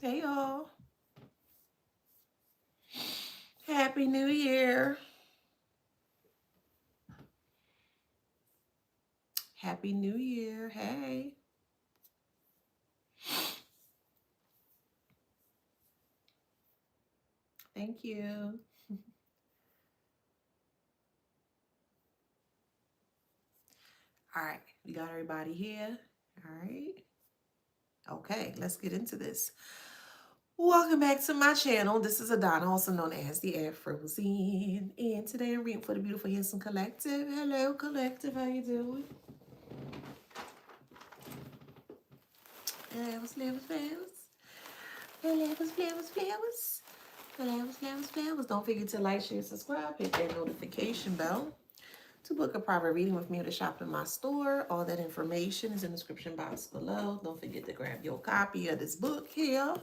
Hey y'all. Happy New Year. Happy New Year. Hey. Thank you. All right. We got everybody here. All right. Okay, let's get into this. Welcome back to my channel. This is Adana, also known as the Afrozine. And today I'm reading for the Beautiful Handsome Collective. Hello, Collective. How you doing? Flowers. Flowers. Don't forget to like, share, subscribe, hit that notification bell. To book a private reading with me or to shop in my store, all that information is in the description box below. Don't forget to grab your copy of this book here.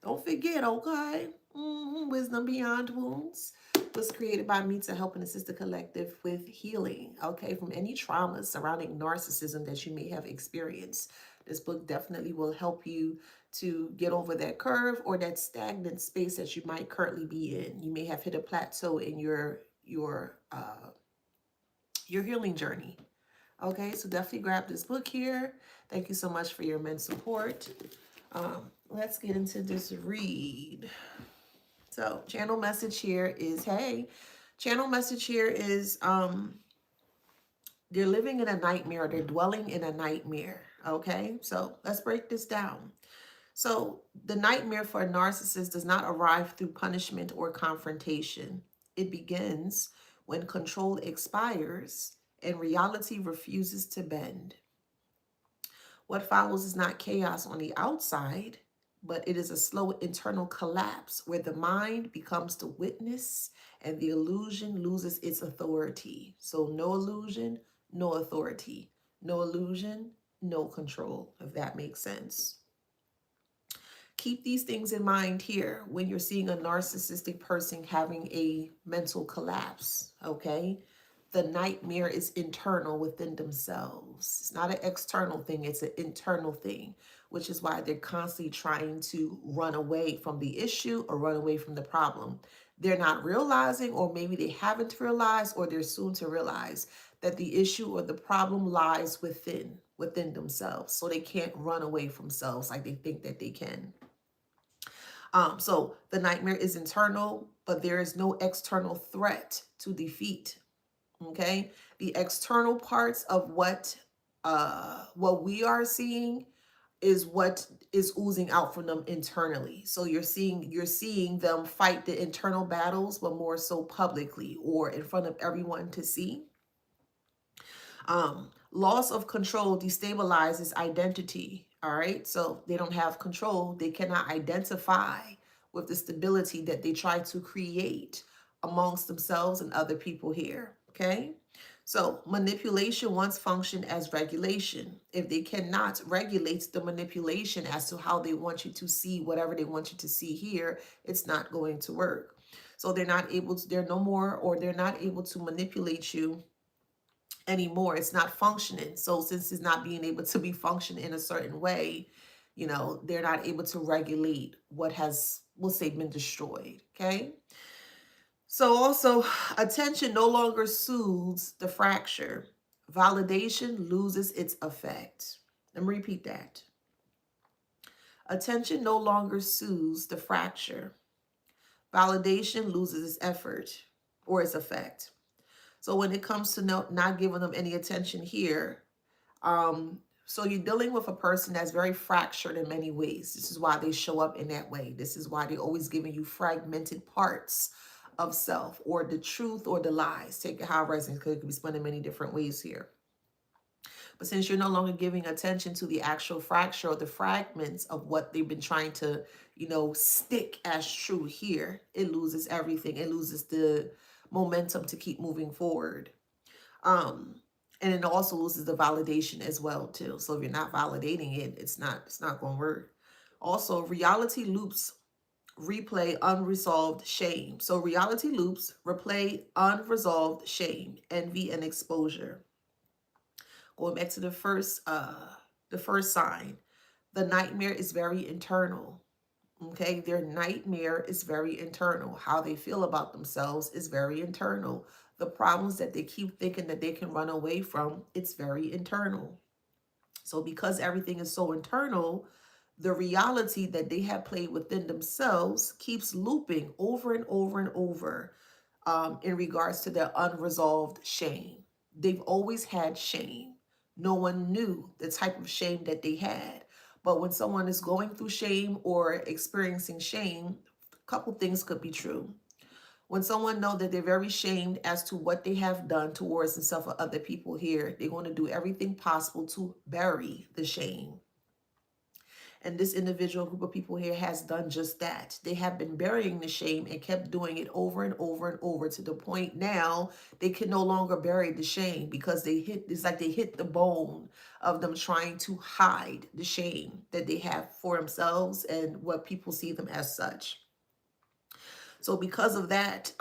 Don't forget, okay? Wisdom Beyond Wounds was created by me to help and assist the collective with healing, okay, from any traumas surrounding narcissism that you may have experienced. This book definitely will help you to get over that curve or that stagnant space that you might currently be in. You may have hit a plateau in your healing journey. Okay, so definitely grab this book here. Thank you so much for your immense support. Let's get into this read. So channel message here is, hey, channel message here is they're living in a nightmare. They're dwelling in a nightmare. Okay, so let's break this down. So the nightmare for a narcissist does not arrive through punishment or confrontation. It begins when control expires and reality refuses to bend. What follows is not chaos on the outside, but it is a slow internal collapse where the mind becomes the witness and the illusion loses its authority. So no illusion, no authority. No illusion, no control, if that makes sense. Keep these things in mind here when you're seeing a narcissistic person having a mental collapse, okay? The nightmare is internal within themselves. It's not an external thing, it's an internal thing, which is why they're constantly trying to run away from the issue or run away from the problem. They're not realizing, or maybe they haven't realized, or they're soon to realize that the issue or the problem lies within themselves. So they can't run away from selves like they think that they can. So the nightmare is internal, but there is no external threat to defeat. Okay, the external parts of what we are seeing is what is oozing out from them internally. So you're seeing them fight the internal battles, but more so publicly or in front of everyone to see. Loss of control destabilizes identity. All right. So they don't have control. They cannot identify with the stability that they try to create amongst themselves and other people here. Okay. So manipulation once functioned as regulation. If they cannot regulate the manipulation as to how they want you to see whatever they want you to see here, it's not going to work. So they're not able to, they're no more, or they're not able to manipulate you anymore. It's not functioning. So since it's not being able to be functioned in a certain way, they're not able to regulate what has, we'll say, been destroyed. Okay. So also, attention no longer soothes the fracture. Validation loses its effect. Let me repeat that. Attention no longer soothes the fracture. Validation loses its effort or its effect. So when it comes to not giving them any attention here, so you're dealing with a person that's very fractured in many ways. This is why they show up in that way. This is why they're always giving you fragmented parts of self, or the truth or the lies. Take it however, because it could be spun in many different ways here. But since you're no longer giving attention to the actual fracture or the fragments of what they've been trying to, stick as true here, it loses everything. It loses the momentum to keep moving forward. And it also loses the validation as well too. So if you're not validating it, it's not going to work. Also, reality loops replay unresolved shame. So reality loops replay unresolved shame, envy, and exposure. Going back to the first sign, The nightmare is very internal. Okay, their nightmare is very internal. How they feel about themselves is very internal. The problems that they keep thinking that they can run away from, it's very internal. So because everything is so internal, the reality that they have played within themselves keeps looping over and over and over, in regards to their unresolved shame. They've always had shame. No one knew the type of shame that they had. But when someone is going through shame or experiencing shame, a couple things could be true. When someone know that they're very shamed as to what they have done towards themselves or other people here, they're going to do everything possible to bury the shame. And this individual group of people here has done just that. They have been burying the shame and kept doing it over and over and over, to the point now they can no longer bury the shame, because it's like they hit the bone of them trying to hide the shame that they have for themselves and what people see them as such. So because of that,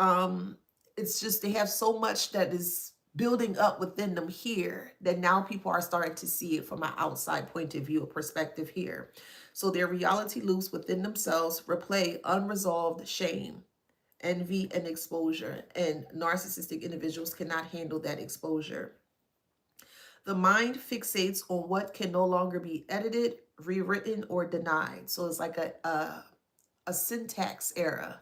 it's just they have so much that is building up within them here that now people are starting to see it from an outside point of view, a perspective here. So their reality loops within themselves replay unresolved shame, envy, and exposure. And narcissistic individuals cannot handle that exposure. The mind fixates on what can no longer be edited, rewritten, or denied. So it's like a syntax error,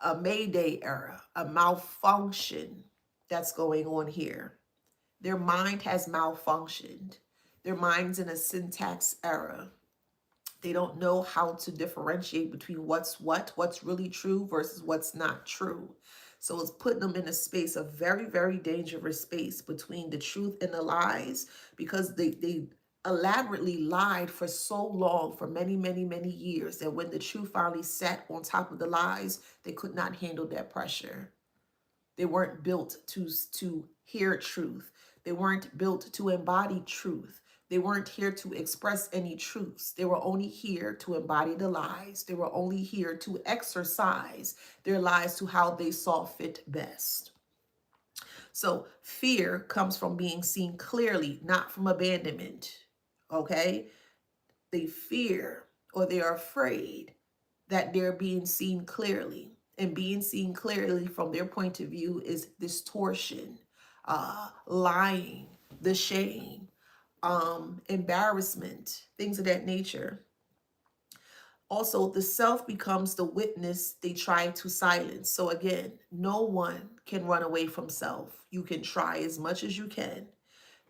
a Mayday era, a malfunction that's going on here. Their mind has malfunctioned. Their mind's in a syntax error. They don't know how to differentiate between what's really true versus what's not true. So it's putting them in a space, a very, very dangerous space between the truth and the lies, because they elaborately lied for so long, for many, many, many years, that when the truth finally sat on top of the lies, they could not handle that pressure. They weren't built to hear truth. They weren't built to embody truth. They weren't here to express any truths. They were only here to embody the lies. They were only here to exercise their lies to how they saw fit best. So fear comes from being seen clearly, not from abandonment. Okay? They fear, or they are afraid that they're being seen clearly. And being seen clearly from their point of view is distortion, lying, the shame, embarrassment, things of that nature. Also, the self becomes the witness they try to silence. So again, no one can run away from self. You can try as much as you can.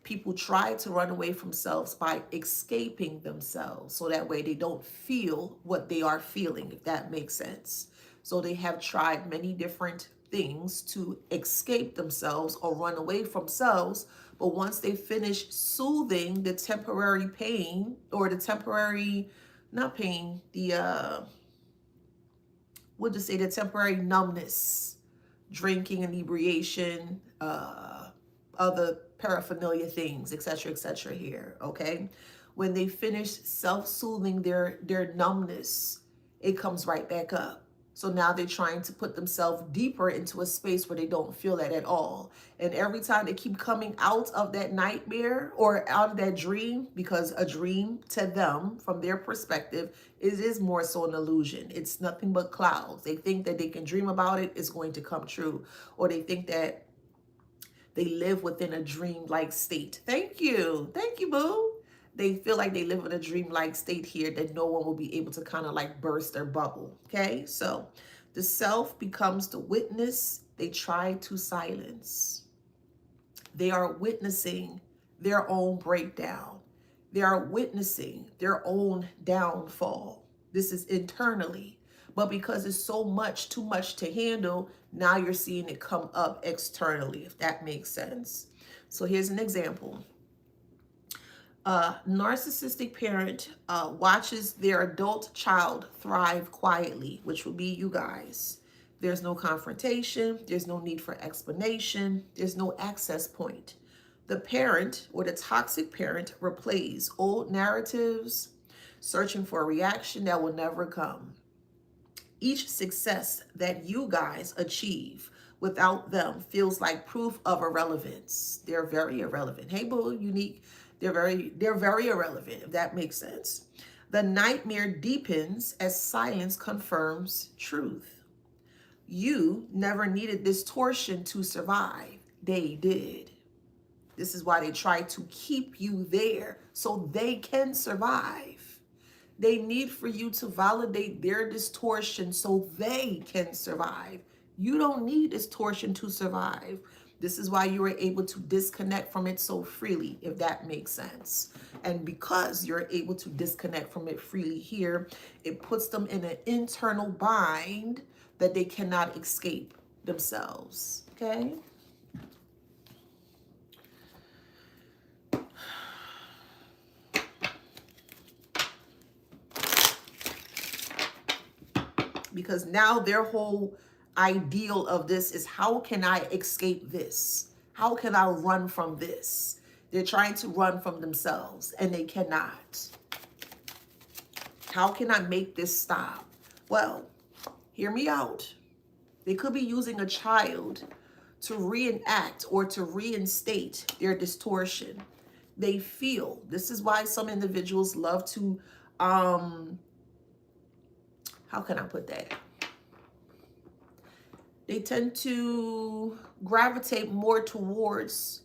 People try to run away from selves by escaping themselves, so that way they don't feel what they are feeling, if that makes sense. So they have tried many different things to escape themselves or run away from selves. But once they finish soothing the temporary pain, or the temporary, not pain, we'll just say the temporary numbness, drinking, inebriation, other paraphernalia things, etc., here, okay? When they finish self-soothing their numbness, it comes right back up. So now they're trying to put themselves deeper into a space where they don't feel that at all. And every time they keep coming out of that nightmare or out of that dream, because a dream to them, from their perspective, it is more so an illusion. It's nothing but clouds. They think that they can dream about it, it's going to come true. Or they think that they live within a dream-like state. Thank you, boo. They feel like they live in a dream-like state here, that no one will be able to kind of like burst their bubble. Okay, so the self becomes the witness they try to silence. They are witnessing their own breakdown. They are witnessing their own downfall. This is internally. But because it's so much, too much to handle, now you're seeing it come up externally, if that makes sense. So here's an example. A narcissistic parent watches their adult child thrive quietly, which would be you guys. There's no confrontation. There's no need for explanation. There's no access point. The parent, or the toxic parent, replays old narratives, searching for a reaction that will never come. Each success that you guys achieve without them feels like proof of irrelevance. They're very irrelevant. Hey, boo, unique. They're very irrelevant, if that makes sense. The nightmare deepens as silence confirms truth. You never needed this torsion to survive. They did. This is why they try to keep you there so they can survive. They need for you to validate their distortion so they can survive. You don't need distortion to survive. This is why you are able to disconnect from it so freely, if that makes sense. And because you're able to disconnect from it freely here, it puts them in an internal bind that they cannot escape themselves. Okay? Because now their whole ideal of this is, how can I escape this? How can I run from this? They're trying to run from themselves and they cannot. How can I make this stop? Well, hear me out. They could be using a child to reenact or to reinstate their distortion. They feel, this is why some individuals love to, how can I put that? They tend to gravitate more towards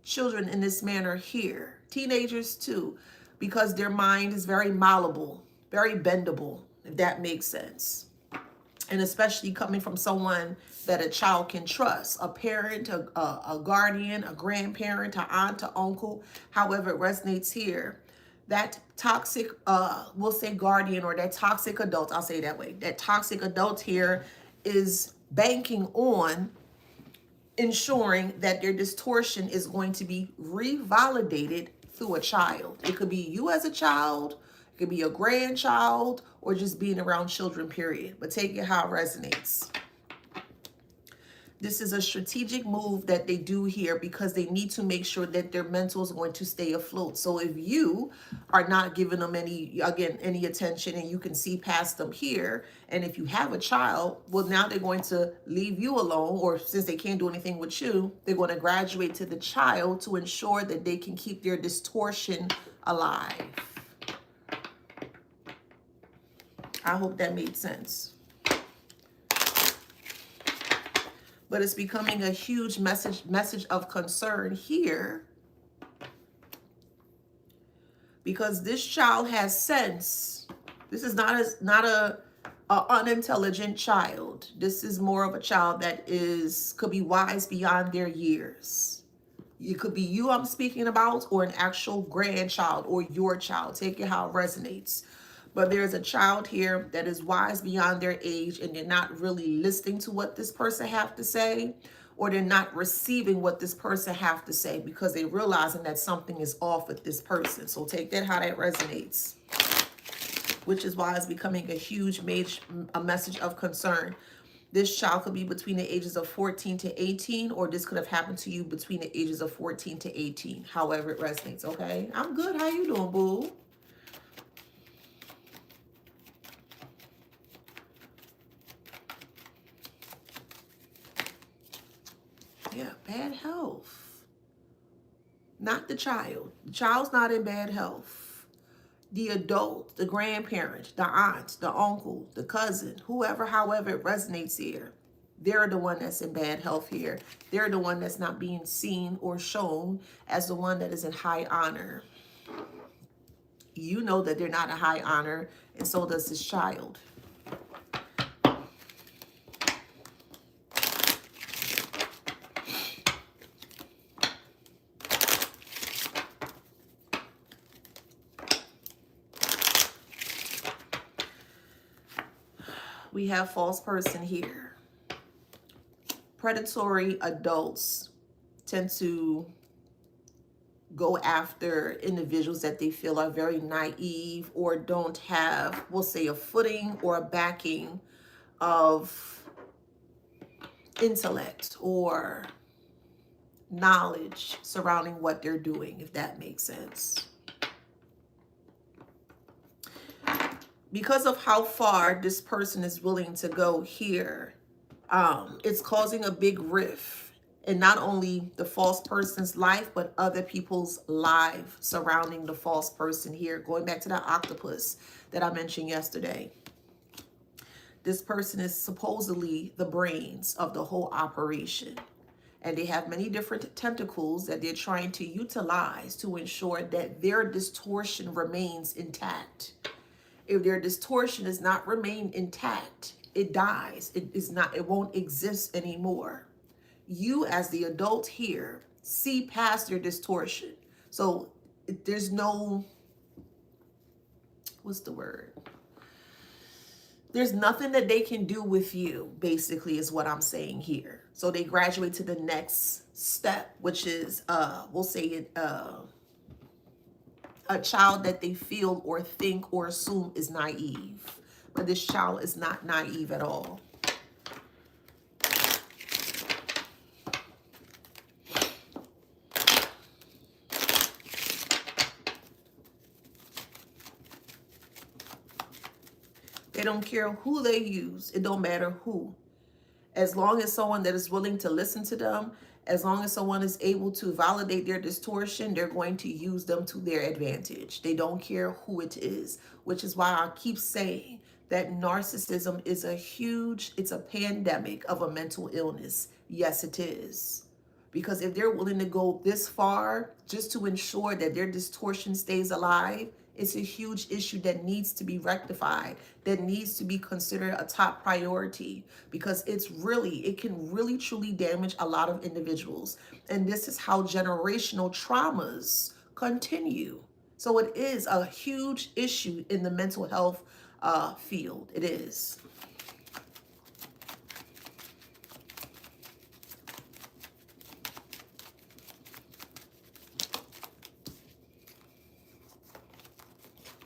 children in this manner here. Teenagers too, because their mind is very malleable, very bendable, if that makes sense. And especially coming from someone that a child can trust, a parent, a guardian, a grandparent, an aunt, an uncle, however it resonates here. That toxic, we'll say guardian, or that toxic adult, I'll say it that way. That toxic adult here is banking on ensuring that their distortion is going to be revalidated through a child. It could be you as a child, it could be a grandchild, or just being around children, period. But take it how it resonates. This is a strategic move that they do here because they need to make sure that their mental is going to stay afloat. So if you are not giving them any attention and you can see past them here, and if you have a child, well, now they're going to leave you alone, or since they can't do anything with you, they're going to graduate to the child to ensure that they can keep their distortion alive. I hope that made sense. But it's becoming a huge message of concern here, because this child has sense. This is not a unintelligent child. This is more of a child that could be wise beyond their years. It could be you I'm speaking about, or an actual grandchild, or your child. Take it how it resonates. But there's a child here that is wise beyond their age, and they're not really listening to what this person have to say, or they're not receiving what this person have to say because they're realizing that something is off with this person. So take that how that resonates, which is why it's becoming a huge message of concern. This child could be between the ages of 14 to 18, or this could have happened to you between the ages of 14 to 18, however it resonates, okay? I'm good. How you doing, boo? Yeah, bad health. Not the child. The child's not in bad health. The adult, the grandparent, the aunt, the uncle, the cousin, whoever, however it resonates here, they're the one that's in bad health here. They're the one that's not being seen or shown as the one that is in high honor. You know that they're not a high honor, and so does this child. We have false person here. Predatory adults tend to go after individuals that they feel are very naive or don't have, we'll say, a footing or a backing of intellect or knowledge surrounding what they're doing, if that makes sense. Because of how far this person is willing to go here, it's causing a big rift in not only the false person's life, but other people's life surrounding the false person here. Going back to that octopus that I mentioned yesterday. This person is supposedly the brains of the whole operation. And they have many different tentacles that they're trying to utilize to ensure that their distortion remains intact. If their distortion does not remain intact, it dies. It won't exist anymore. You as the adult here see past your distortion. So there's no, what's the word? There's nothing that they can do with you, basically, is what I'm saying here. So they graduate to the next step, which is, we'll say, a child that they feel or think or assume is naive. But this child is not naive at all. They don't care who they use. It don't matter who. As long as someone that is willing to listen to them, as long as someone is able to validate their distortion, they're going to use them to their advantage. They don't care who it is, which is why I keep saying that narcissism is it's a pandemic of a mental illness. Yes, it is. Because if they're willing to go this far just to ensure that their distortion stays alive, it's a huge issue that needs to be rectified, that needs to be considered a top priority, because it can really truly damage a lot of individuals. And this is how generational traumas continue. So it is a huge issue in the mental health field. It is.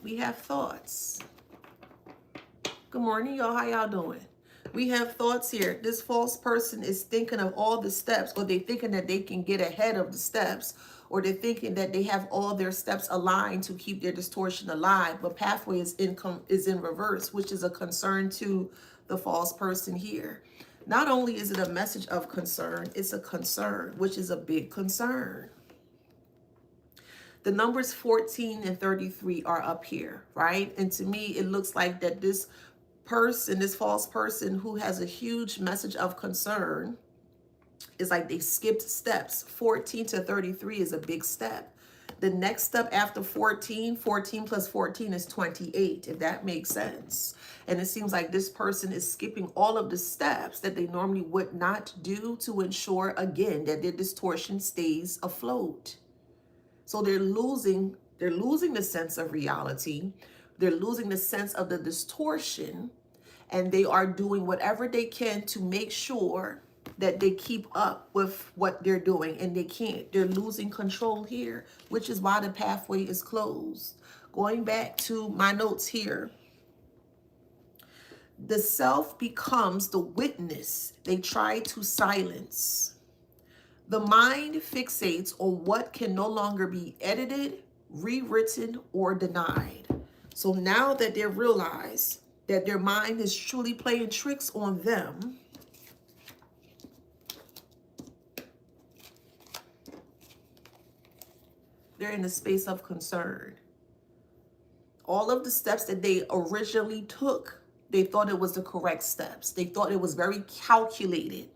We have thoughts. Good morning, y'all. How y'all doing? We have thoughts here. This false person is thinking of all the steps, or they're thinking that they can get ahead of the steps, or they're thinking that they have all their steps aligned to keep their distortion alive. But pathway is in reverse, which is a concern to the false person here. Not only is it a message of concern, it's a concern, which is a big concern. The numbers 14 and 33 are up here, right? And to me, it looks like that this person, this false person who has a huge message of concern, is like they skipped steps. 14 to 33 is a big step. The next step after 14 plus 14 is 28, if that makes sense. And it seems like this person is skipping all of the steps that they normally would not do to ensure, again, that their distortion stays afloat. So they're losing the sense of reality. They're losing the sense of the distortion, and they are doing whatever they can to make sure that they keep up with what they're doing, and they can't. They're losing control here, which is why the pathway is closed. Going back to my notes here, the self becomes the witness they try to silence. The mind fixates on what can no longer be edited, rewritten, or denied. So now that they realize that their mind is truly playing tricks on them, they're in a space of concern. All of the steps that they originally took, they thought it was the correct steps. They thought it was very calculated.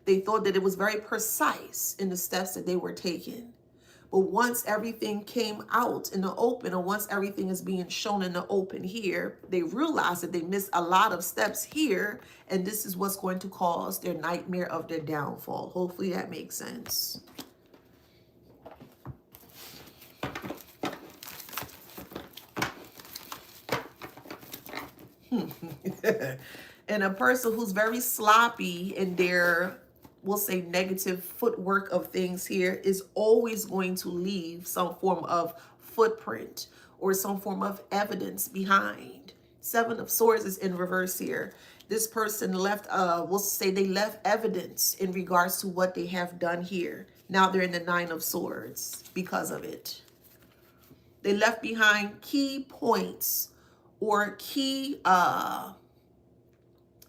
They thought that it was very precise in the steps that they were taking. But once everything came out in the open, or once everything is being shown in the open here, they realized that they missed a lot of steps here, and this is what's going to cause their nightmare of their downfall. Hopefully that makes sense. And a person who's very sloppy in their, we'll say, negative footwork of things here is always going to leave some form of footprint or some form of evidence behind. 7 of Swords is in reverse here. This person left, we'll say they left evidence in regards to what they have done here. Now they're in the 9 of Swords because of it. They left behind key points or key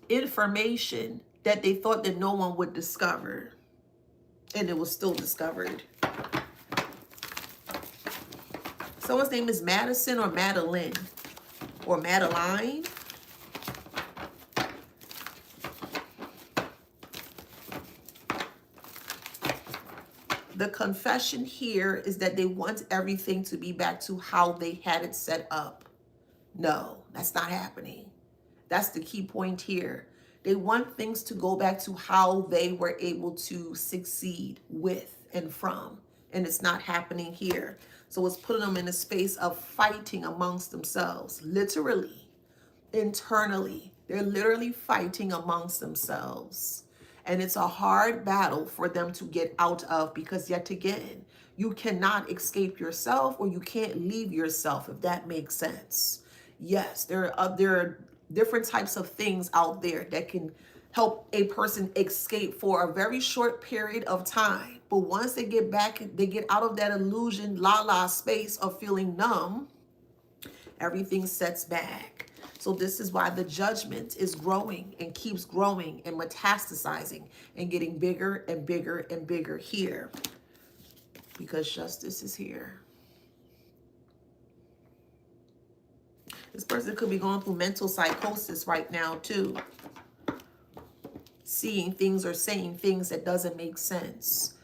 information that they thought that no one would discover. and it was still discovered. Someone's name is Madison or Madeline or Madeline. The confession here is that they want everything to be back to how they had it set up. No, that's not happening. That's the key point here. They want things to go back to how they were able to succeed with and from. And it's not happening here. So it's putting them in a space of fighting amongst themselves, literally, internally. They're literally fighting amongst themselves. And it's a hard battle for them to get out of, because yet again, you cannot escape yourself, or you can't leave yourself, if that makes sense. Yes, there are different types of things out there that can help a person escape for a very short period of time. But once they get back, they get out of that illusion, la space of feeling numb, everything sets back. So this is why the judgment is growing and keeps growing and metastasizing and getting bigger and bigger and bigger here, because justice is here. This person could be going through mental psychosis right now too. Seeing things or saying things that doesn't make sense.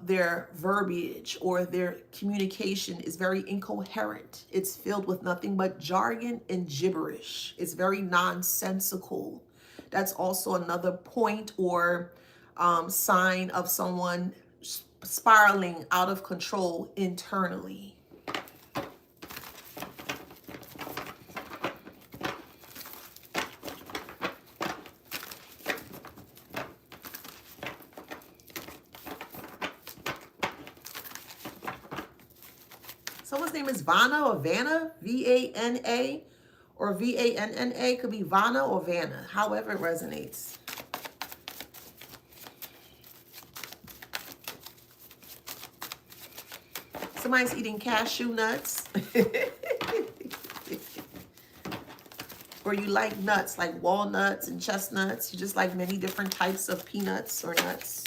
Their verbiage or their communication is very incoherent. It's filled with nothing but jargon and gibberish. It's very nonsensical. That's also another point or sign of someone spiraling out of control internally. Someone's name is Vanna or Vanna, V-A-N-A or V-A-N-N-A. Could be Vanna or Vanna, however it resonates. Somebody's eating cashew nuts. Or you like nuts like walnuts and chestnuts. You just like many different types of peanuts or nuts.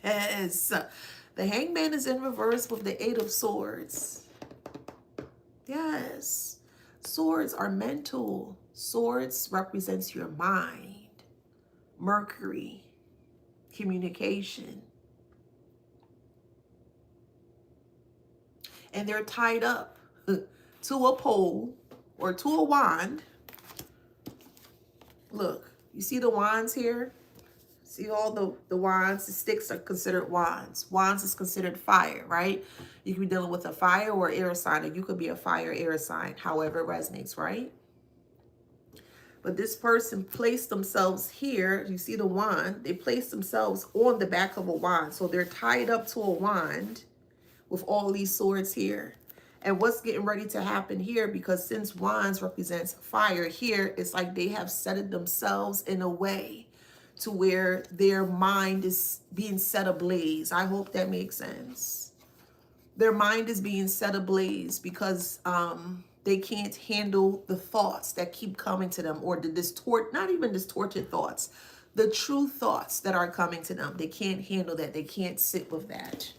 Yes. The Hangman is in reverse with the Eight of Swords. Yes. Swords are mental. Swords represents your mind. Mercury. Communication. And they're tied up to a pole or to a wand. Look, you see the wands here? See all the wands, the sticks are considered wands. Wands is considered fire, right? You could be dealing with a fire or air sign, or you could be a fire air sign, however it resonates, right? But this person placed themselves here. You see the wand? They placed themselves on the back of a wand. So they're tied up to a wand with all these swords here. And what's getting ready to happen here, because since wands represents fire here, it's like they have set it themselves in a way to where their mind is being set ablaze. I hope that makes sense. Their mind is being set ablaze because they can't handle the thoughts that keep coming to them, or the not even distorted thoughts, the true thoughts that are coming to them. They can't handle that. They can't sit with that.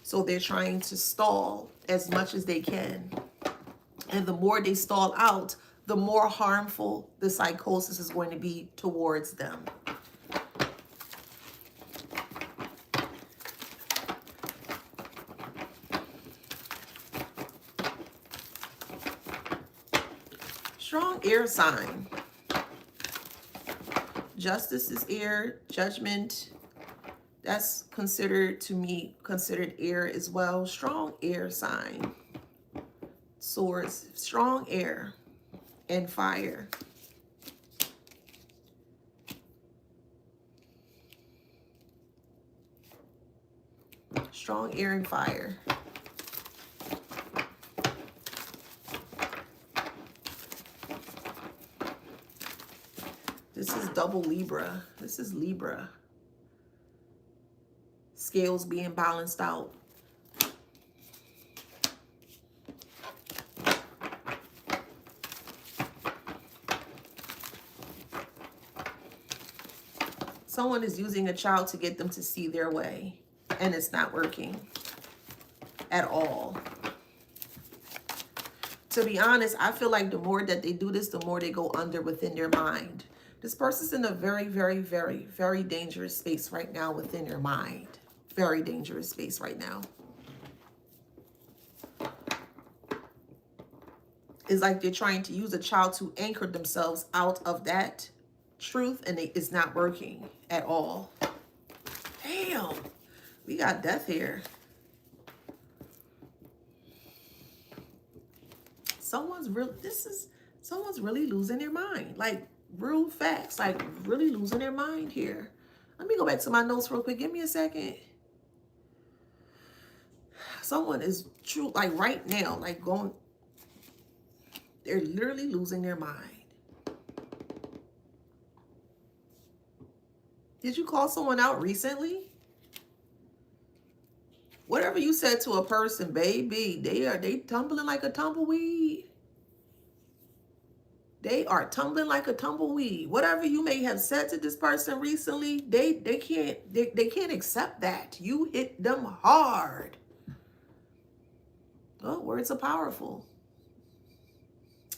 So they're trying to stall as much as they can. And the more they stall out, the more harmful the psychosis is going to be towards them. Strong air sign. Justice is air. Judgment, that's considered, to me, considered air as well. Strong air sign. Swords, strong air and fire. Strong air and fire. This is double Libra. This is Libra. Scales being balanced out. Someone is using a child to get them to see their way, and it's not working at all. To be honest, I feel like the more that they do this, the more they go under within their mind. This person's in a very, very, very, very dangerous space right now within their mind. Very dangerous space right now. It's like they're trying to use a child to anchor themselves out of that truth, and it's not working at all. Damn, we got death here. Someone's really losing their mind. Like, real facts, like really losing their mind here. Let me go back to my notes real quick. Give me a second. Someone is true, like right now, like going, they're literally losing their mind. Did you call someone out recently? Whatever you said to a person, baby, they tumbling like a tumbleweed. They are tumbling like a tumbleweed. Whatever you may have said to this person recently, they can't accept that. You hit them hard. Oh, words are powerful.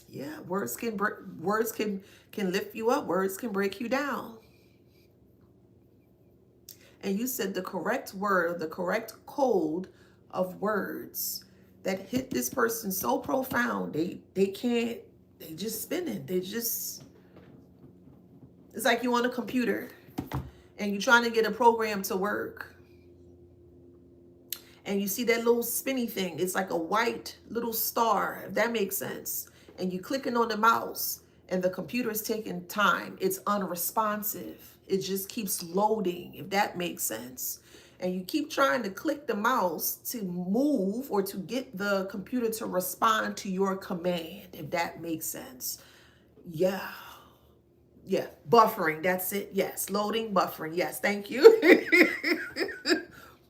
Yeah, words can lift you up. Words can break you down. And you said the correct word, the correct code of words that hit this person so profound. They just spinning. It's like you on a computer and you're trying to get a program to work. And you see that little spinny thing. It's like a white little star, if that makes sense. And you clicking on the mouse and the computer is taking time. It's unresponsive. It just keeps loading, if that makes sense. And you keep trying to click the mouse to move or to get the computer to respond to your command, if that makes sense. Yeah. Yeah. Buffering. That's it. Yes. Loading, buffering. Yes. Thank you.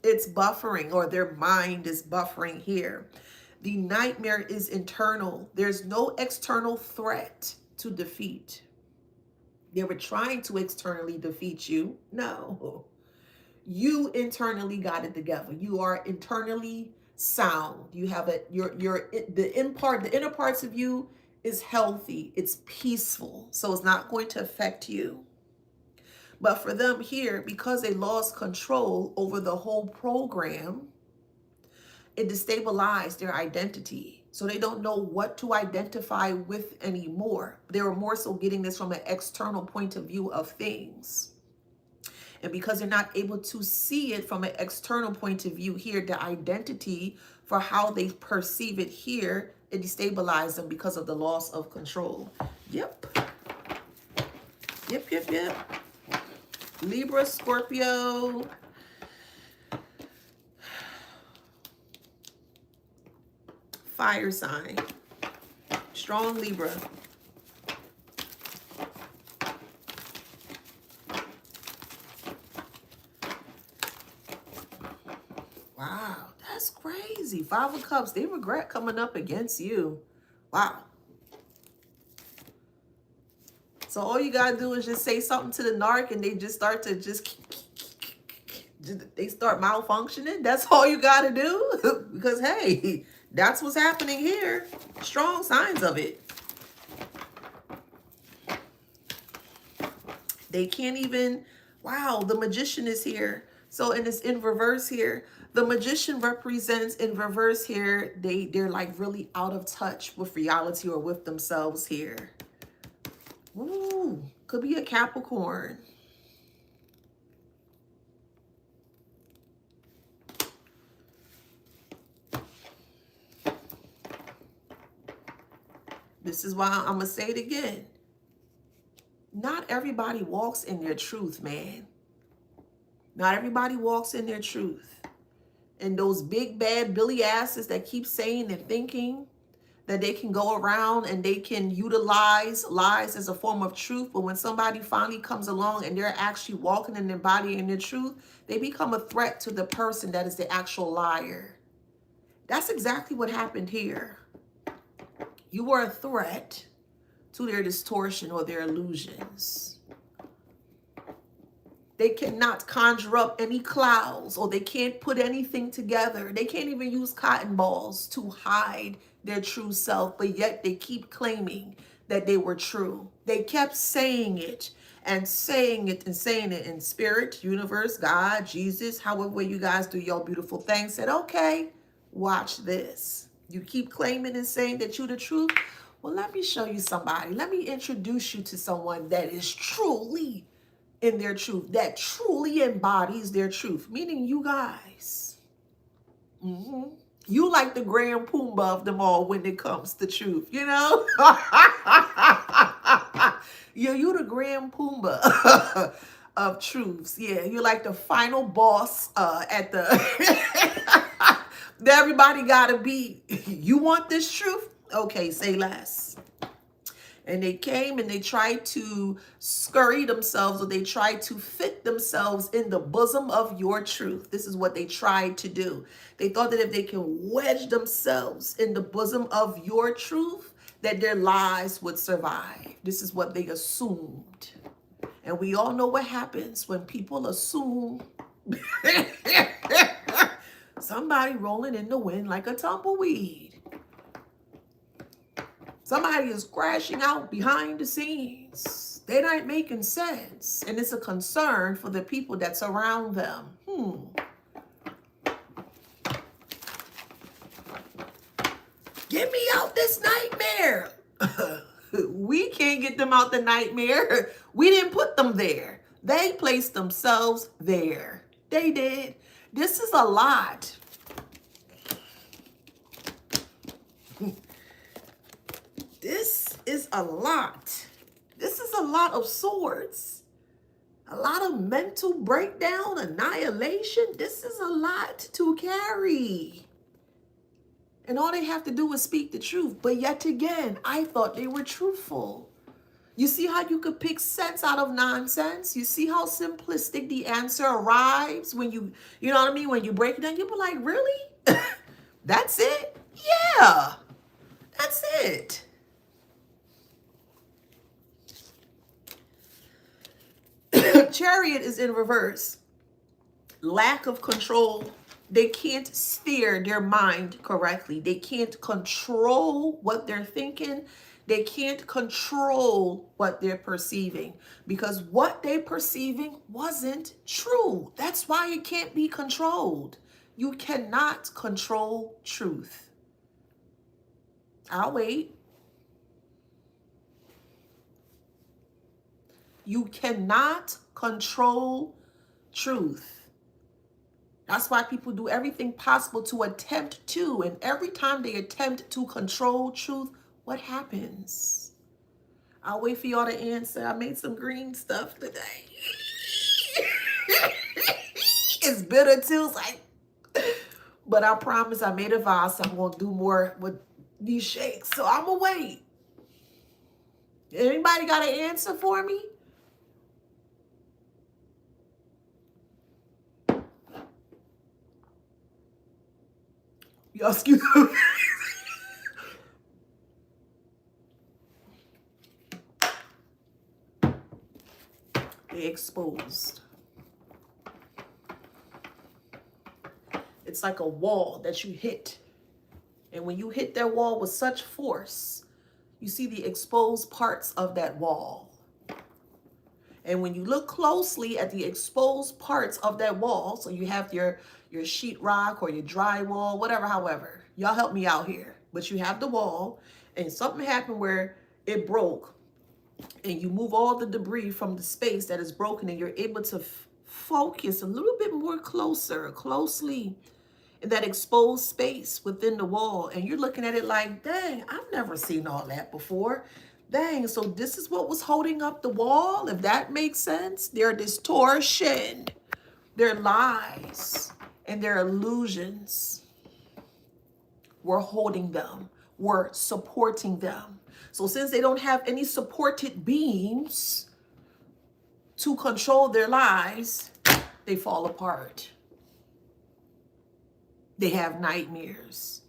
It's buffering, or their mind is buffering here. The nightmare is internal. There's no external threat to defeat. They were trying to externally defeat you. No. You internally got it together. You are internally sound. You have the inner parts of you is healthy. It's peaceful. So it's not going to affect you. But for them here, because they lost control over the whole program, it destabilized their identity. So they don't know what to identify with anymore. They were more so getting this from an external point of view of things. And because they're not able to see it from an external point of view here, the identity for how they perceive it here, it destabilized them because of the loss of control. Yep. Yep. Libra, Scorpio. Fire sign. Strong Libra. Wow, that's crazy. 5 of Cups. They regret coming up against you. Wow. So all you gotta do is just say something to the narc and they just start to they start malfunctioning. That's all you gotta do. Because hey, that's what's happening here. Strong signs of it. They can't even, wow, the Magician is here. So and it's in reverse here. The Magician represents in reverse here, they're like really out of touch with reality or with themselves here. Ooh, could be a Capricorn. This is why I'm going to say it again. Not everybody walks in their truth, man. Not everybody walks in their truth. And those big bad Billy asses that keep saying and thinking that they can go around and they can utilize lies as a form of truth. But when somebody finally comes along and they're actually walking and embodying their truth, they become a threat to the person that is the actual liar. That's exactly what happened here. You were a threat to their distortion or their illusions. They cannot conjure up any clouds, or they can't put anything together. They can't even use cotton balls to hide their true self, but yet they keep claiming that they were true. They kept saying it and saying it and saying it in spirit, universe, God, Jesus, however way you guys do your beautiful thing, said, okay, watch this. You keep claiming and saying that you're the truth. Well, let me show you somebody. Let me introduce you to someone that is truly in their truth, that truly embodies their truth, meaning you guys. You like the Grand Pumbaa of them all when it comes to truth, you know? Yeah, you the Grand Pumbaa of truths. Yeah, you're like the final boss at the that everybody gotta be. You want this truth? Okay, say less. And they came and they tried to scurry themselves, or they tried to fit themselves in the bosom of your truth. This is what they tried to do. They thought that if they can wedge themselves in the bosom of your truth, that their lies would survive. This is what they assumed. And we all know what happens when people assume. Somebody rolling in the wind like a tumbleweed. Somebody is crashing out behind the scenes. They're not making sense. And it's a concern for the people that surround them. Get me out this nightmare. We can't get them out the nightmare. We didn't put them there. They placed themselves there. They did. This is a lot. This is a lot. This is a lot of swords. A lot of mental breakdown, annihilation. This is a lot to carry. And all they have to do is speak the truth. But yet again, I thought they were truthful. You see how you could pick sense out of nonsense? You see how simplistic the answer arrives when you know what I mean? When you break it down, you be like, really? That's it? Yeah, that's it. Chariot is in reverse. Lack of control. They can't steer their mind correctly. They can't control what they're thinking. They can't control what they're perceiving, because what they're perceiving wasn't true. That's why it can't be controlled. You cannot control truth. I'll wait. You cannot control truth. That's why people do everything possible to attempt to. And every time they attempt to control truth, what happens? I'll wait for y'all to answer. I made some green stuff today. It's bitter too. It's like, but I promise I made a vow, so I'm going to do more with these shakes. So I'm going to wait. Anybody got an answer for me? Y'all excuse me. They exposed. It's like a wall that you hit. And when you hit that wall with such force, you see the exposed parts of that wall. And when you look closely at the exposed parts of that wall, so you have your sheetrock or your drywall, whatever, however, y'all help me out here. But you have the wall, and something happened where it broke, and you move all the debris from the space that is broken, and you're able to focus a little bit more closely in that exposed space within the wall. And you're looking at it like, dang, I've never seen all that before. Dang, so this is what was holding up the wall, if that makes sense. Their distortion, their lies, and their illusions were holding them, were supporting them. So since they don't have any supported beings to control their lies, they fall apart. They have nightmares.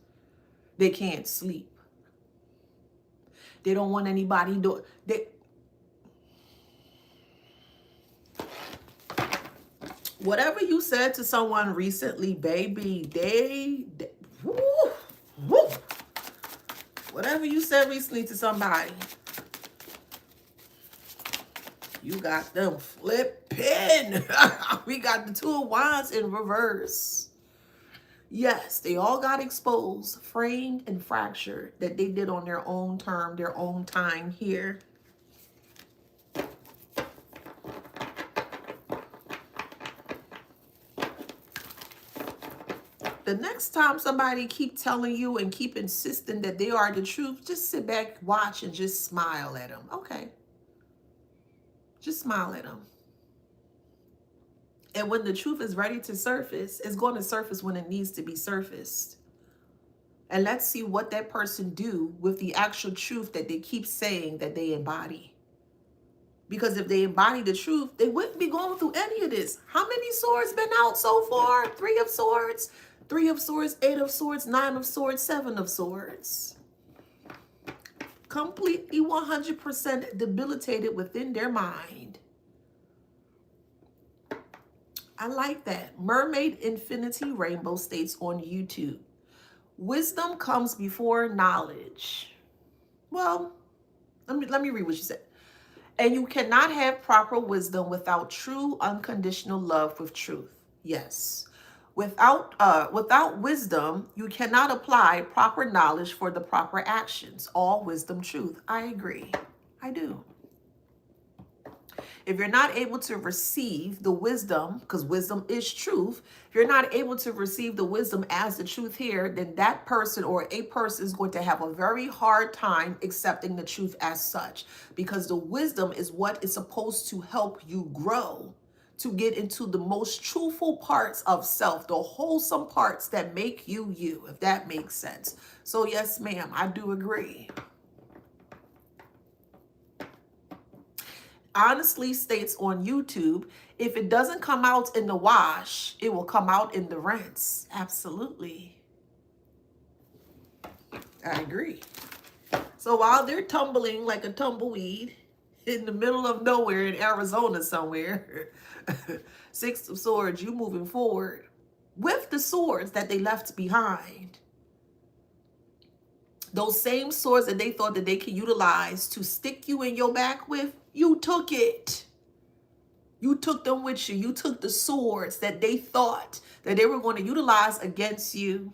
They can't sleep. They don't want anybody to. Whatever you said to someone recently, baby, they woo, woo. Whatever you said recently to somebody, you got them flipping. We got the Two of Wands in reverse. Yes, they all got exposed, framed, and fractured that they did on their own term, their own time here. The next time somebody keep telling you and keep insisting that they are the truth, just sit back, watch, and just smile at them. Okay. Just smile at them. And when the truth is ready to surface, it's going to surface when it needs to be surfaced. And let's see what that person do with the actual truth that they keep saying that they embody. Because if they embody the truth, they wouldn't be going through any of this. How many swords been out so far? 3 of Swords, 3 of Swords, 8 of Swords, 9 of Swords, 7 of Swords. Completely 100% debilitated within their mind. I like that. Mermaid Infinity Rainbow states on YouTube, wisdom comes before knowledge. Well, let me read what she said. And you cannot have proper wisdom without true unconditional love with truth. Yes. Without wisdom, you cannot apply proper knowledge for the proper actions. All wisdom, truth. I agree. I do. If you're not able to receive the wisdom, because wisdom is truth, if you're not able to receive the wisdom as the truth here, then that person or a person is going to have a very hard time accepting the truth as such, because the wisdom is what is supposed to help you grow, to get into the most truthful parts of self, the wholesome parts that make you you, if that makes sense. So yes, ma'am, I do agree. Honestly states on YouTube, if it doesn't come out in the wash, it will come out in the rinse. Absolutely. I agree. So while they're tumbling like a tumbleweed in the middle of nowhere in Arizona somewhere, 6 of Swords, you moving forward with the swords that they left behind. Those same swords that they thought that they could utilize to stick you in your back with, you took it. You took them with you. You took the swords that they thought that they were going to utilize against you.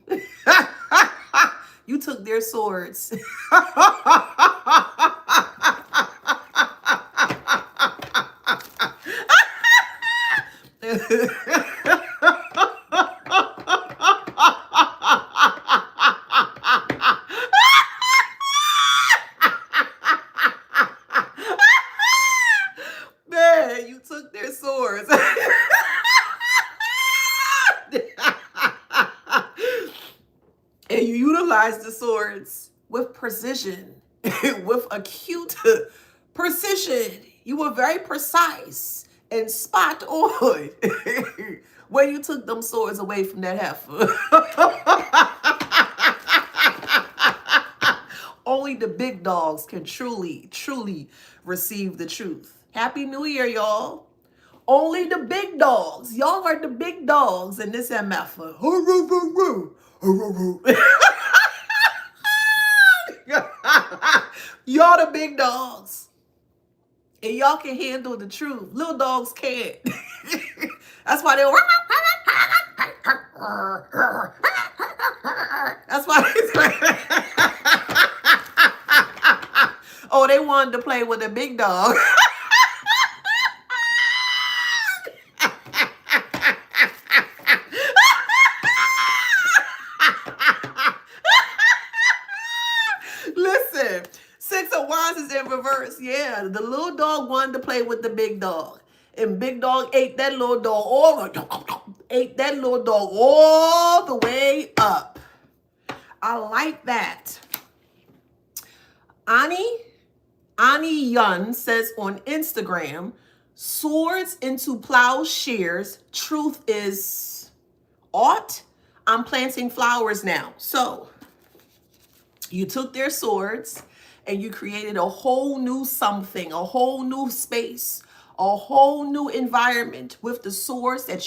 You took their swords. Man, you took their swords. And you utilized the swords with precision, with acute precision. You were very precise and spot on when you took them swords away from that heifer. Only the big dogs can truly, truly receive the truth. Happy New Year, y'all. Only the big dogs. Y'all are the big dogs in this MF. Y'all the big dogs. And y'all can handle the truth. Little dogs can't. That's why they're... That's why they... Oh, they wanted to play with a big dog. Listen, 6 of Wands is in reverse. Yeah, the little dog wanted to play with the big dog. And big dog ate that little dog all the way up. I like that. Ani Yun says on Instagram, swords into plowshares. Truth is aught. I'm planting flowers now. So you took their swords and you created a whole new something, a whole new space, a whole new environment with the swords that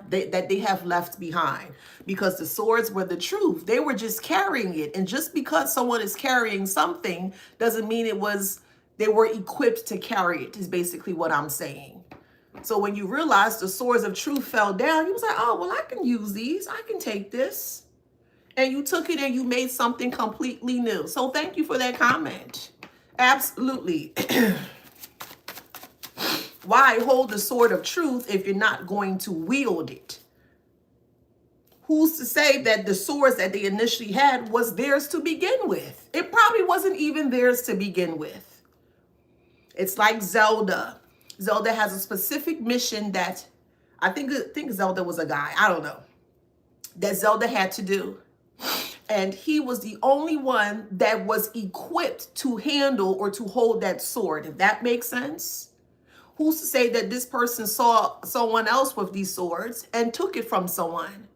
that they have left behind, because the swords were the truth. They were just carrying it. And just because someone is carrying something doesn't mean they were equipped to carry it, is basically what I'm saying. So when you realize the swords of truth fell down, you was like, oh, well, I can use these. I can take this. And you took it and you made something completely new. So thank you for that comment. Absolutely. Why hold the sword of truth if you're not going to wield it? Who's to say that the swords that they initially had was theirs to begin with? It probably wasn't even theirs to begin with. It's like Zelda. Zelda has a specific mission that I think Zelda was a guy. I don't know. That Zelda had to do. And he was the only one that was equipped to handle or to hold that sword, if that makes sense. Who's to say that this person saw someone else with these swords and took it from someone,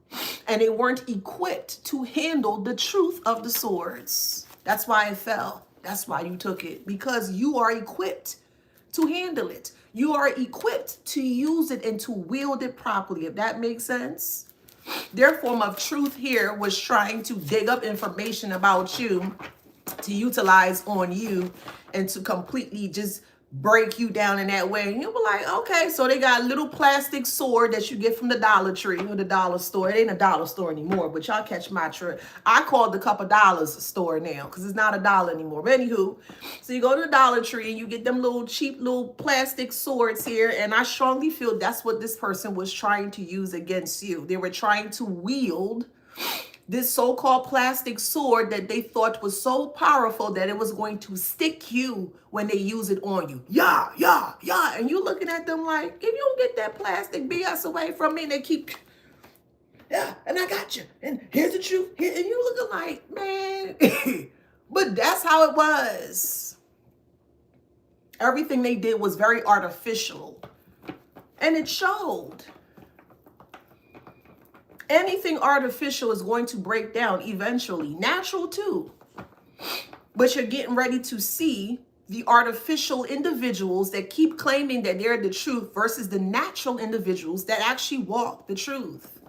and they weren't equipped to handle the truth of the swords? That's why it fell. That's why you took it, because you are equipped to handle it. You are equipped to use it and to wield it properly, if that makes sense. Their form of truth here was trying to dig up information about you to utilize on you and to completely just break you down in that way. And you were like, okay, so they got a little plastic sword that you get from the Dollar Tree or the dollar store. It ain't a dollar store anymore, but y'all catch my trick. I call the Couple Dollars store now because it's not a dollar anymore. But anywho, so you go to the Dollar Tree and you get them little cheap little plastic swords here. And I strongly feel that's what this person was trying to use against you. They were trying to wield this so-called plastic sword that they thought was so powerful that it was going to stick you when they use it on you. Yeah, yeah, yeah. And you looking at them like, if you don't get that plastic BS away from me, and they keep, yeah, and I got you. And here's the truth. And you looking like, man. But that's how it was. Everything they did was very artificial. And it showed. Anything artificial is going to break down eventually. Natural too. But you're getting ready to see the artificial individuals that keep claiming that they're the truth versus the natural individuals that actually walk the truth.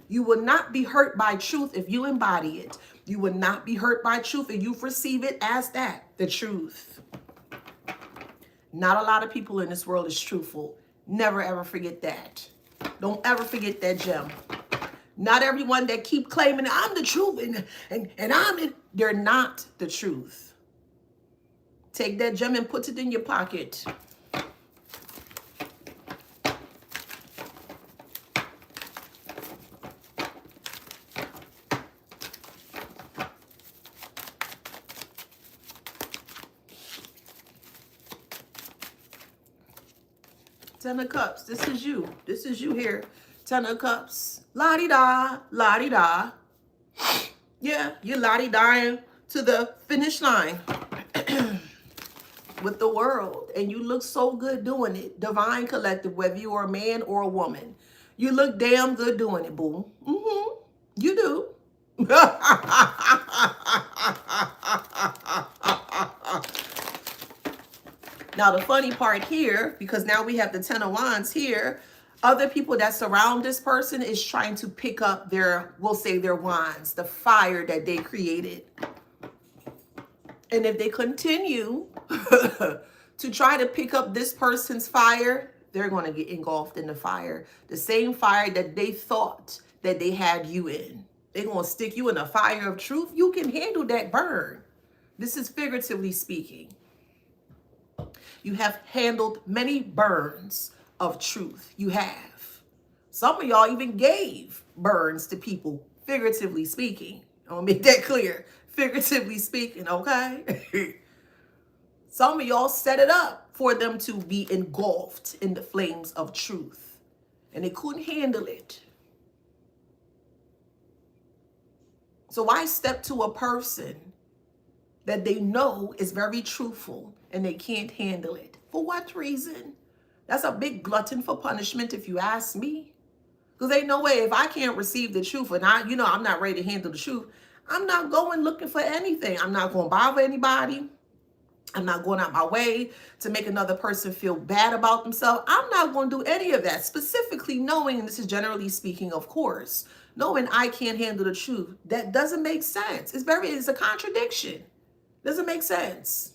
You will not be hurt by truth if you embody it. You will not be hurt by truth if you receive it as that, the truth. Not a lot of people in this world is truthful. Never ever forget that. Don't ever forget that gem. Not everyone that keep claiming I'm the truth and I'm it, they're not the truth. Take that gem and put it in your pocket. Ten of Cups. This is you. This is you here. Ten of Cups. La-di-da, la-di-da. Yeah, you're la-di-dying to the finish line with the world. And you look so good doing it. Divine Collective, whether you are a man or a woman. You look damn good doing it, boo. Mm-hmm. You do. Now, the funny part here, because now we have the Ten of Wands here, other people that surround this person is trying to pick up their, we'll say their wands, the fire that they created. And if they continue to try to pick up this person's fire, they're going to get engulfed in the fire. The same fire that they thought that they had you in. They're going to stick you in a fire of truth. You can handle that burn. This is figuratively speaking. You have handled many burns of truth. You have. Some of y'all even gave burns to people, figuratively speaking. I want to make that clear. Figuratively speaking, okay? Some of y'all set it up for them to be engulfed in the flames of truth. And they couldn't handle it. So why step to a person that they know is very truthful and they can't handle it? For what reason? That's a big glutton for punishment if you ask me. Because ain't no way, if I can't receive the truth and I'm not ready to handle the truth, I'm not going looking for anything. I'm not going to bother anybody. I'm not going out my way to make another person feel bad about themselves. I'm not going to do any of that. Specifically knowing, and this is generally speaking, of course, knowing I can't handle the truth. That doesn't make sense. It's a contradiction. Doesn't make sense.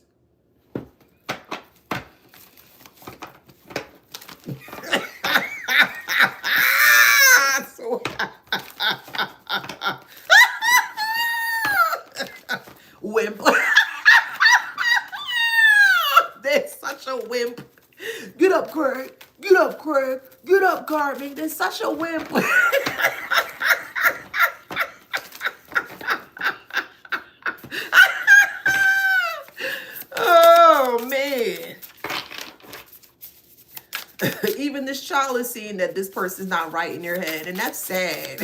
Wimp. They're such a wimp. Get up, Craig. Get up, Craig. Get up, Garvey. They're such a wimp. Oh, man. Even this child is seeing that this person's not right in your head, and that's sad.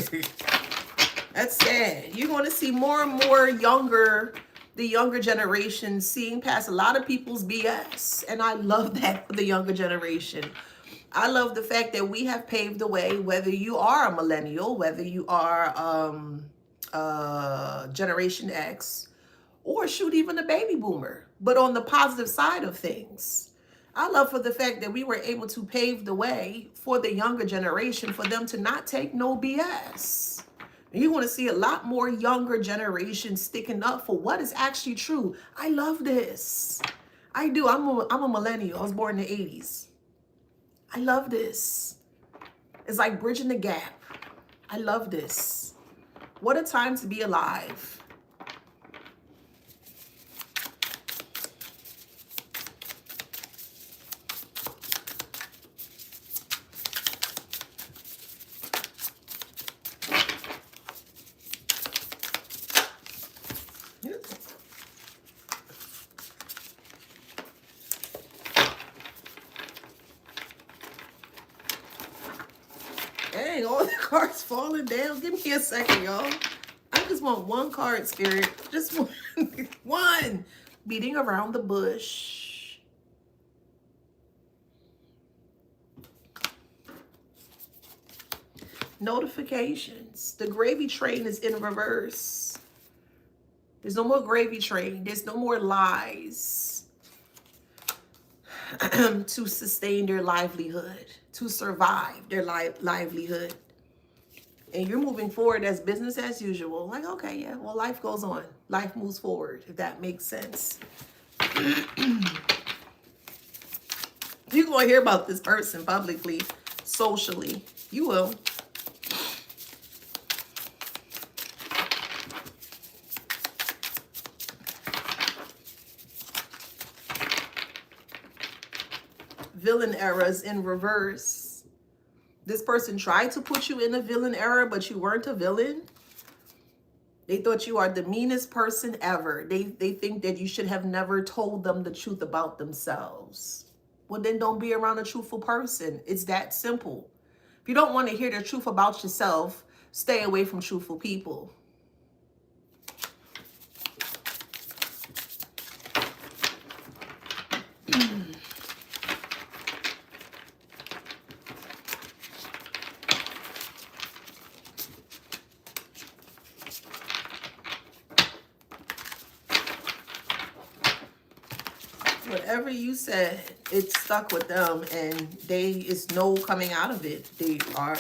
That's sad. You're going to see more and more the younger generation seeing past a lot of people's BS. And I love that for the younger generation. I love the fact that we have paved the way, whether you are a millennial, whether you are Generation X, or shoot, even a baby boomer. But on the positive side of things, I love for the fact that we were able to pave the way for the younger generation, for them to not take no BS. And you're going to see a lot more younger generations sticking up for what is actually true. I love this. I do. I'm a millennial. I was born in the 80s. I love this. It's like bridging the gap. I love this. What a time to be alive. Dang, all the cards falling down. Give me a second, y'all. I just want one card, Spirit. Just one. One. Beating around the bush. Notifications. The gravy train is in reverse. There's no more gravy train. There's no more lies to sustain their livelihood, to survive their livelihood. And you're moving forward as business as usual. Like, okay, yeah, well, life goes on. Life moves forward, if that makes sense. You're going to hear about this person publicly, socially. You will. Villain eras in reverse. This person tried to put you in a villain era, but you weren't a villain. They thought you are the meanest person ever. They think that you should have never told them the truth about themselves. Well, then don't be around a truthful person. It's that simple. If you don't want to hear the truth about yourself, stay away from truthful people. Whatever you said, it stuck with them, and it's no coming out of it. They are,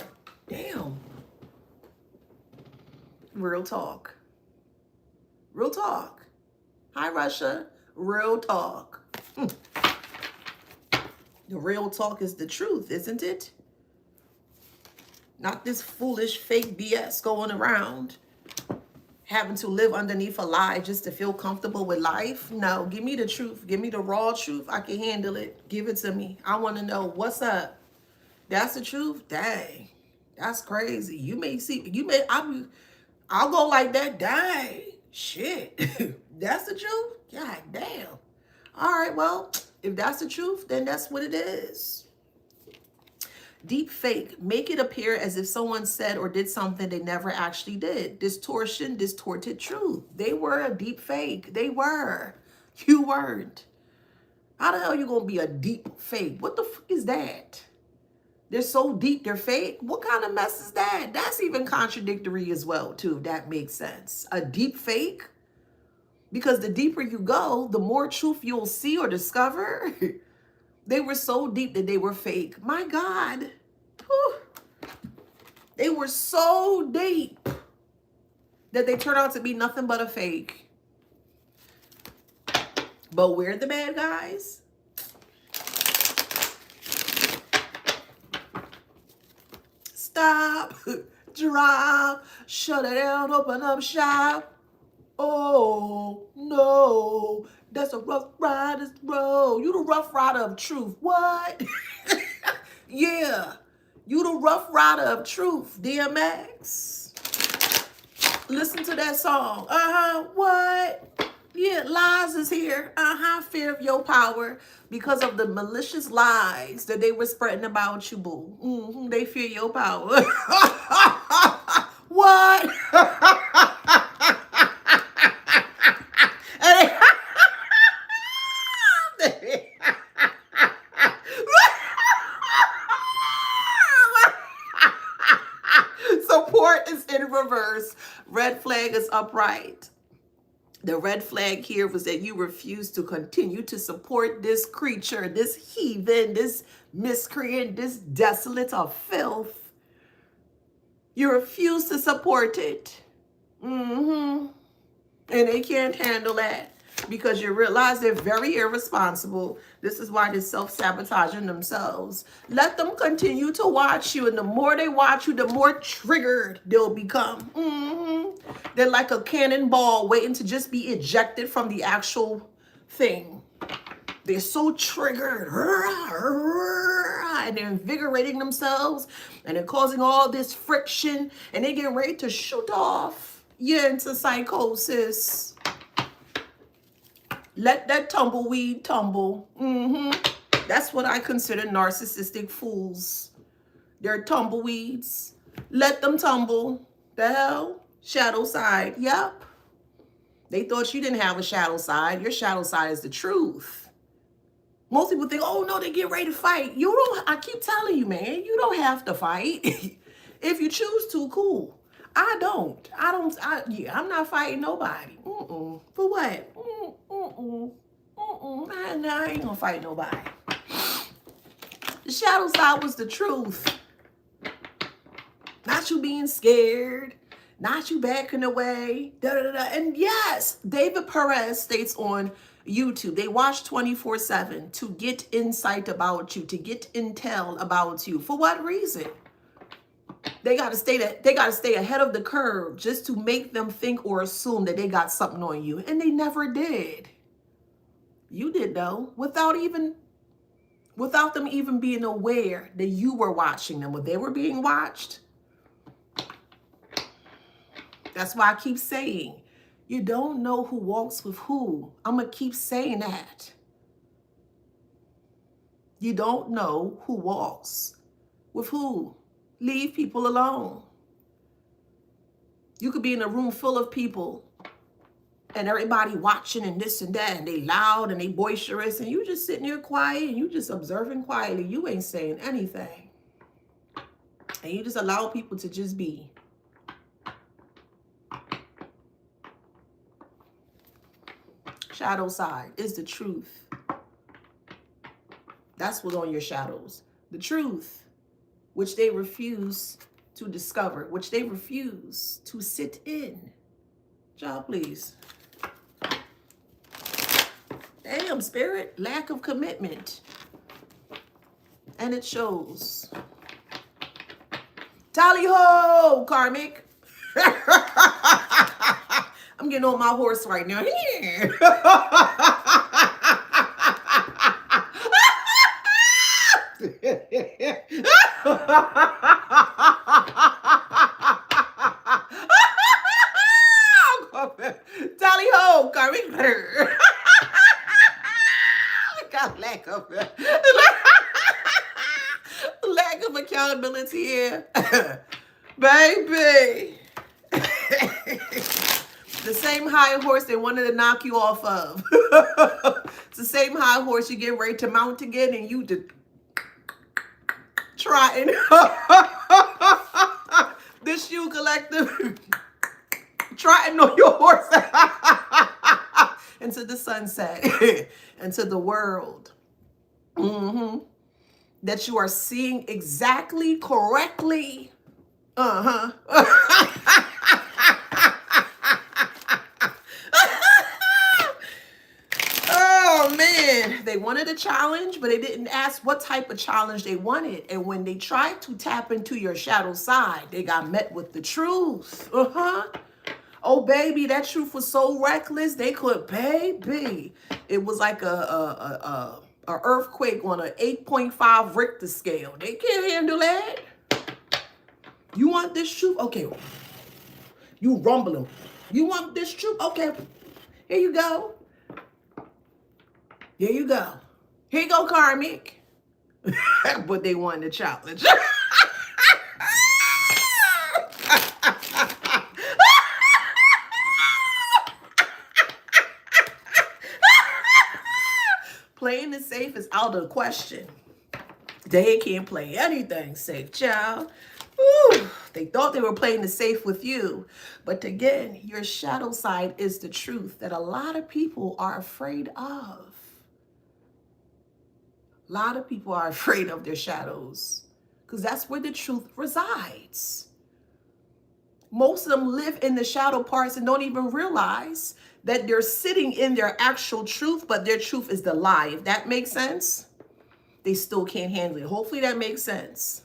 damn. Real talk. Real talk. Hi, Russia. Real talk. The real talk is the truth, isn't it? Not this foolish fake BS going around, having to live underneath a lie just to feel comfortable with life. No, give me the truth. Give me the raw truth. I can handle it. Give it to me. I want to know what's up. That's the truth. Dang, that's crazy. I'll go like that. Dang, shit. That's the truth. God damn. All right, well, if that's the truth, then that's what it is. Deep fake, make it appear as if someone said or did something they never actually did. Distortion, distorted truth. They were a deep fake. They were. You weren't. How the hell are you going to be a deep fake? What the fuck is that? They're so deep, they're fake. What kind of mess is that? That's even contradictory as well, too. That makes sense. A deep fake? Because the deeper you go, the more truth you'll see or discover. They were so deep that they were fake. My God. Whew. They were so deep that they turned out to be nothing but a fake. But we're the bad guys. Stop, drop, shut it down, open up shop. Oh, no, that's a rough rider's road. You the rough rider of truth. What? Yeah, you the rough rider of truth, DMX. Listen to that song. What? Yeah, lies is here. Fear of your power because of the malicious lies that they were spreading about you, boo. They fear your power. What? Support is in reverse. Red flag is upright. The red flag here was that you refused to continue to support this creature, this heathen, this miscreant, this desolate of filth. You refuse to support it. And they can't handle that because you realize they're very irresponsible. This is why they're self-sabotaging themselves. Let them continue to watch you, and the more they watch you, the more triggered they'll become. They're like a cannonball waiting to just be ejected from the actual thing. They're so triggered, and they're invigorating themselves, and they're causing all this friction, and they're getting ready to shoot off into psychosis. Let that tumbleweed tumble. That's what I consider narcissistic fools. They're tumbleweeds. Let them tumble. The hell? Shadow side. Yep. They thought you didn't have a shadow side. Your shadow side is the truth. Most people think, oh no, they get ready to fight. You don't, I keep telling you, man, you don't have to fight. If you choose to, cool. I'm not fighting nobody. For what? I ain't gonna fight nobody. The shadow side was the truth. Not you being scared. Not you backing away. And yes, David Perez states on YouTube, they watch 24/7 to get insight about you, to get intel about you. For what reason? They gotta stay ahead of the curve just to make them think or assume that they got something on you. And they never did. You did though, without them even being aware that you were watching them, when they were being watched. That's why I keep saying, you don't know who walks with who. I'm gonna keep saying that. You don't know who walks with who. Leave people alone. You could be in a room full of people and everybody watching and this and that, and they loud and they boisterous, and you just sitting there quiet and you just observing quietly. You ain't saying anything. And you just allow people to just be. Shadow side is the truth. That's what's on your shadows. The truth, which they refuse to discover, which they refuse to sit in. Job, please. Damn, spirit, lack of commitment. And it shows. Tally ho, karmic. I'm getting on my horse right now. Tally ho, karmic. Got lack of accountability here. Baby. The same high horse they wanted to knock you off of. It's the same high horse you get ready to mount again, and you just trotting. This shoe collective trotting on your horse. into the sunset, into the world. That you are seeing exactly correctly. Oh man, they wanted a challenge, but they didn't ask what type of challenge they wanted. And when they tried to tap into your shadow side, they got met with the truth. Oh baby, that truth was so reckless. They could, baby. It was like a earthquake on an 8.5 Richter scale. They can't handle that. You want this truth? Okay. You rumbling. You want this truth? Okay. Here you go. Here you go. Here you go, karmic. But they wanted a challenge. Playing it safe is out of the question. They can't play anything safe, child. Ooh, they thought they were playing it safe with you. But again, your shadow side is the truth that a lot of people are afraid of. A lot of people are afraid of their shadows because that's where the truth resides. Most of them live in the shadow parts and don't even realize that they're sitting in their actual truth, but their truth is the lie. If that makes sense, they still can't handle it. Hopefully that makes sense.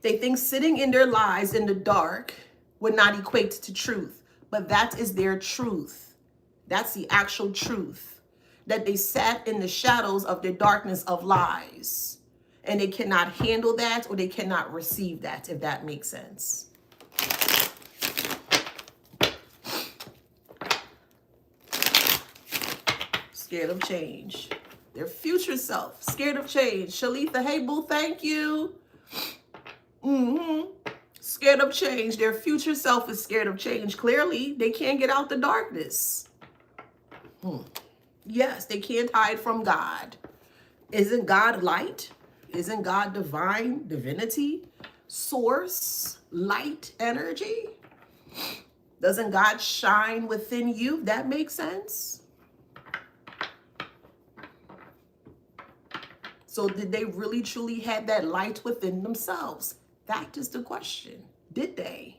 They think sitting in their lies in the dark would not equate to truth, but that is their truth. That's the actual truth. That they sat in the shadows of the darkness of lies. And they cannot handle that, or they cannot receive that, if that makes sense. Scared of change. Their future self, scared of change. Shalitha, hey boo, thank you. Scared of change. Their future self is scared of change. Clearly, they can't get out the darkness. Yes, they can't hide from God. Isn't God light? Isn't God divine, divinity, source, light, energy? Doesn't God shine within you? That makes sense. So did they really truly have that light within themselves? That is the question. Did they?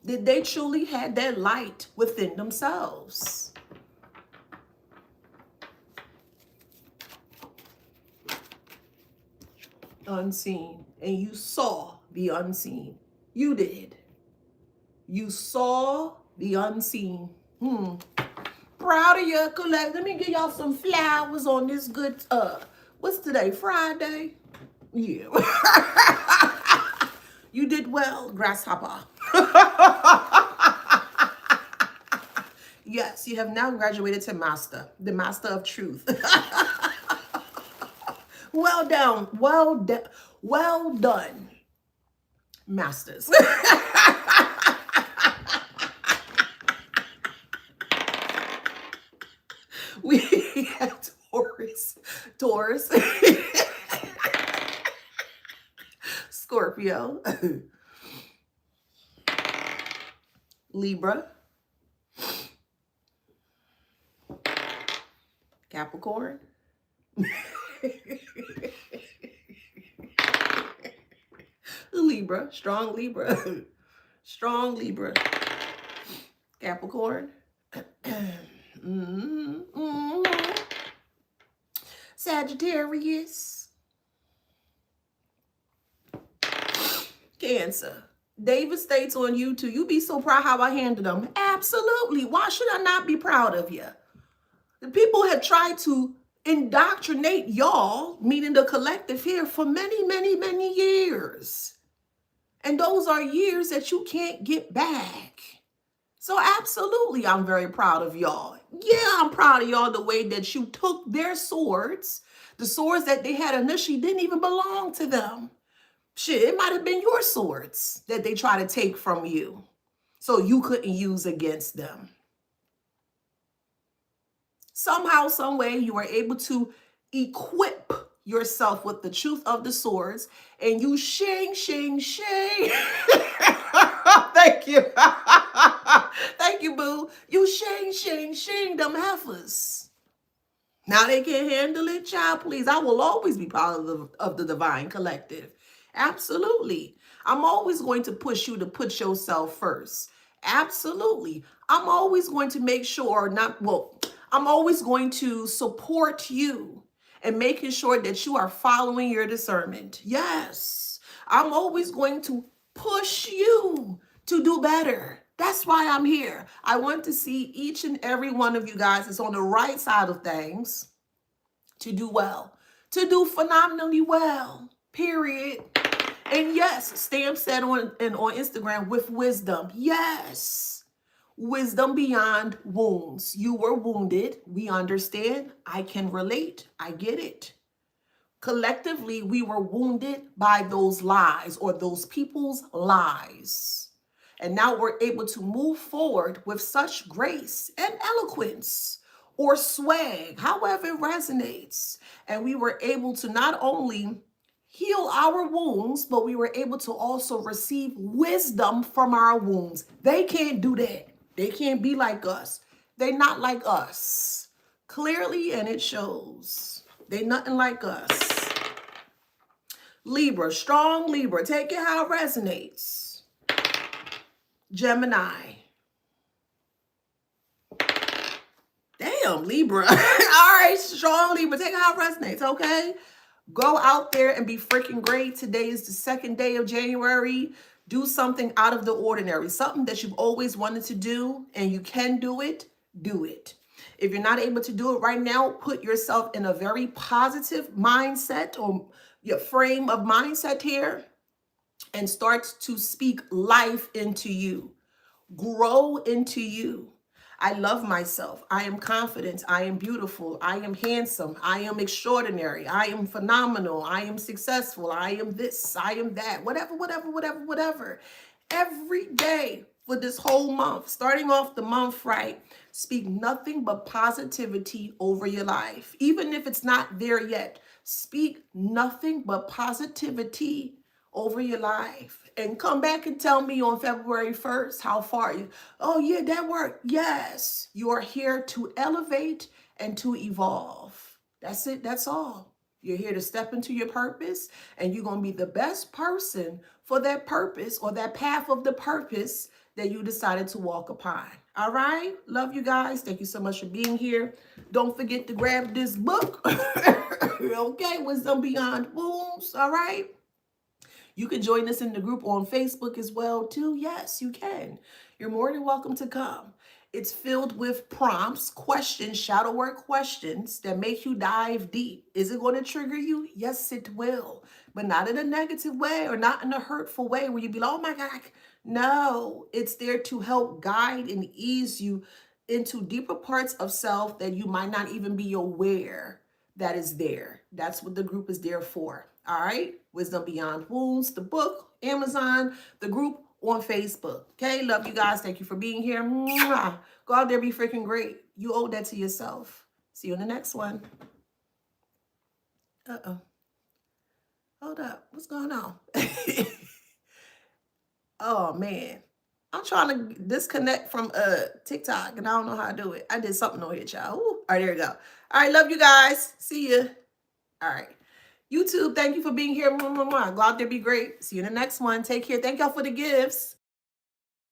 Did they truly have that light within themselves? Unseen. And you saw the unseen. You did. You saw the unseen. Proud of you, Colette. Let me give y'all some flowers on this good, what's today, Friday? Yeah. You did well, grasshopper. Yes, you have now graduated to master, the master of truth. Well done, well done, masters. We have Taurus, Scorpio, Libra, Capricorn, Libra, strong Libra, strong Libra, Capricorn, Sagittarius, Cancer. David states on YouTube, you be so proud how I handled them. Absolutely. Why should I not be proud of you? The people have tried to indoctrinate y'all, meaning the collective here, for many, many, many years. And those are years that you can't get back. So absolutely, I'm very proud of y'all. Yeah, I'm proud of y'all the way that you took their swords, the swords that they had initially didn't even belong to them. Shit, it might have been your swords that they try to take from you so you couldn't use against them. Somehow, some way, you were able to equip yourself with the truth of the swords, and you shing, shing, shing. Thank you. Thank you, boo. You shing them heifers. Now they can't handle it, child. Please, I will always be part of the divine collective. Absolutely. I'm always going to push you to put yourself first. Absolutely. I'm always going to make sure, I'm always going to support you and making sure that you are following your discernment. Yes. I'm always going to push you to do better. That's why I'm here. I want to see each and every one of you guys that's on the right side of things to do well, to do phenomenally well, period. And yes, Stamp said on Instagram, with wisdom. Yes, wisdom beyond wounds. You were wounded. We understand. I can relate. I get it. Collectively, we were wounded by those lies or those people's lies. And now we're able to move forward with such grace and eloquence or swag, however it resonates. And we were able to not only heal our wounds, but we were able to also receive wisdom from our wounds. They can't do that. They can't be like us. They're not like us. Clearly, and it shows. They nothing like us. Libra, strong Libra. Take it how it resonates. Gemini. Damn, Libra. All right, strong Libra. Take it how it resonates, okay? Go out there and be freaking great. Today is the 2nd day of January. Do something out of the ordinary. Something that you've always wanted to do and you can do it, do it. If you're not able to do it right now, put yourself in a very positive mindset or your frame of mindset here and start to speak life into you. Grow into you. I love myself. I am confident. I am beautiful. I am handsome. I am extraordinary. I am phenomenal. I am successful. I am this. I am that. Whatever. Every day for this whole month, starting off the month right, speak nothing but positivity over your life. Even if it's not there yet, speak nothing but positivity over your life. And come back and tell me on February 1st how far you. Oh yeah, that worked. Yes, you are here to elevate and to evolve. That's it. That's all. You're here to step into your purpose, and you're going to be the best person for that purpose or that path of the purpose that you decided to walk upon. All right. Love you guys. Thank you so much for being here. Don't forget to grab this book. Okay. Wisdom Beyond Wounds. All right. You can join us in the group on Facebook as well, too. Yes, you can. You're more than welcome to come. It's filled with prompts, questions, shadow work questions that make you dive deep. Is it going to trigger you? Yes, it will. But not in a negative way or not in a hurtful way where you be like, oh my God. No, it's there to help guide and ease you into deeper parts of self that you might not even be aware that is there. That's what the group is there for. All right. Wisdom Beyond Wounds, the book, Amazon, the group on Facebook. Okay. Love you guys. Thank you for being here. Mwah. Go out there, be freaking great. You owe that to yourself. See you in the next one. Uh-oh. Hold up. What's going on? Oh, man. I'm trying to disconnect from TikTok, and I don't know how to do it. I did something on here, child. Ooh. All right, there we go. All right, love you guys. See ya. All right. YouTube, thank you for being here. Go out there, be great. See you in the next one. Take care. Thank y'all for the gifts.